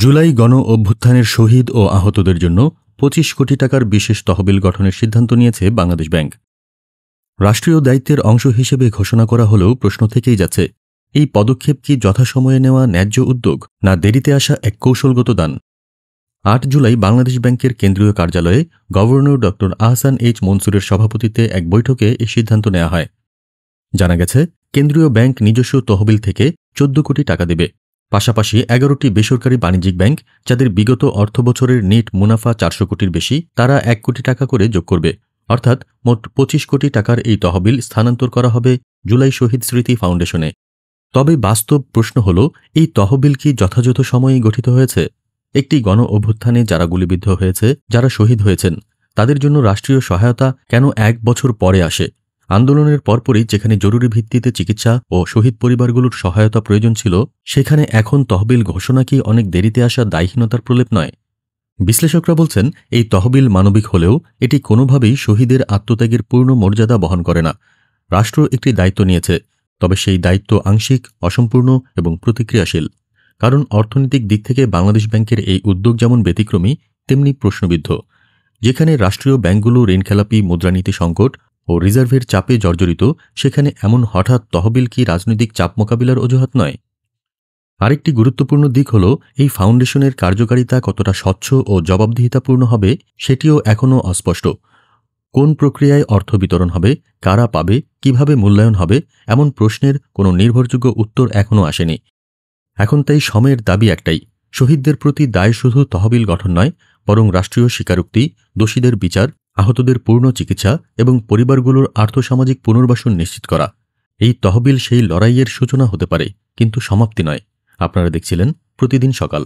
জুলাই গণ অভ্যুত্থানের শহীদ ও আহতদের জন্য ২৫ কোটি টাকার বিশেষ তহবিল গঠনের সিদ্ধান্ত নিয়েছে বাংলাদেশ ব্যাংক। রাষ্ট্রীয় দায়িত্বের অংশ হিসেবে ঘোষণা করা হলেও প্রশ্ন থেকেই যাচ্ছে, এই পদক্ষেপ কি যথাসময়ে নেওয়া ন্যায্য উদ্যোগ, না দেরিতে আসা এক কৌশলগত দান? ৮ জুলাই বাংলাদেশ ব্যাংকের কেন্দ্রীয় কার্যালয়ে গভর্নর ড আহসান এইচ মনসুরের সভাপতিত্বে এক বৈঠকে এই সিদ্ধান্ত নেওয়া হয়। জানা গেছে, কেন্দ্রীয় ব্যাংক নিজস্ব তহবিল থেকে ১৪ কোটি টাকা দেবে। পাশাপাশি ১১টি বেসরকারি বাণিজ্যিক ব্যাংক, যাদের বিগত অর্থবছরের নেট মুনাফা ৪০০ কোটির বেশি, তারা ১ কোটি টাকা করে যোগ করবে। অর্থাৎ মোট ২৫ কোটি টাকার এই তহবিল স্থানান্তর করা হবে জুলাই শহীদ স্মৃতি ফাউন্ডেশনে। তবে বাস্তব প্রশ্ন হল, এই তহবিল কি যথাযথ সময়েই গঠিত হয়েছে? একটি গণ অভ্যুত্থানে যারা গুলিবিদ্ধ হয়েছে, যারা শহীদ হয়েছেন, তাদের জন্য রাষ্ট্রীয় সহায়তা কেন ১ বছর পরে আসে? আন্দোলনের পরপরই যেখানে জরুরি ভিত্তিতে চিকিৎসা ও শহীদ পরিবারগুলোর সহায়তা প্রয়োজন ছিল, সেখানে এখন তহবিল ঘোষণা কি অনেক দেরিতে আসা দায়হীনতার প্রলেপ নয়? বিশ্লেষকরা বলছেন, এই তহবিল মানবিক হলেও এটি কোনোভাবেই শহীদের আত্মত্যাগের পূর্ণ মর্যাদা বহন করে না। রাষ্ট্র একটি দায়িত্ব নিয়েছে, তবে সেই দায়িত্ব আংশিক, অসম্পূর্ণ এবং প্রতিক্রিয়াশীল। কারণ অর্থনৈতিক দিক থেকে বাংলাদেশ ব্যাংকের এই উদ্যোগ যেমন ব্যতিক্রমী, তেমনি প্রশ্নবিদ্ধ। যেখানে রাষ্ট্রীয় ব্যাংকগুলো ঋণখেলাপি, মুদ্রানীতি সংকট ও রিজার্ভের চাপে জর্জরিত, সেখানে এমন হঠাৎ তহবিল কি রাজনৈতিক চাপ মোকাবিলার অজুহাত নয়? আরেকটি গুরুত্বপূর্ণ দিক হল, এই ফাউন্ডেশনের কার্যকারিতা কতটা স্বচ্ছ ও জবাবদিহিতাপূর্ণ হবে সেটিও এখনও অস্পষ্ট। কোন প্রক্রিয়ায় অর্থ বিতরণ হবে, কারা পাবে, কিভাবে মূল্যায়ন হবে, এমন প্রশ্নের কোনো নির্ভরযোগ্য উত্তর এখনও আসেনি। এখন তাই সময়ের দাবি একটাই, শহীদদের প্রতি দায় শুধু তহবিল গঠন নয়, বরং রাষ্ট্রীয় স্বীকারোক্তি, দোষীদের বিচার, আহতদের পূর্ণ চিকিৎসা এবং পরিবারগুলোর আর্থসামাজিক পুনর্বাসন নিশ্চিত করা। এই তহবিল সেই লড়াইয়ের সূচনা হতে পারে, কিন্তু সমাপ্তি নয়। আপনারা দেখছিলেন প্রতিদিন সকাল।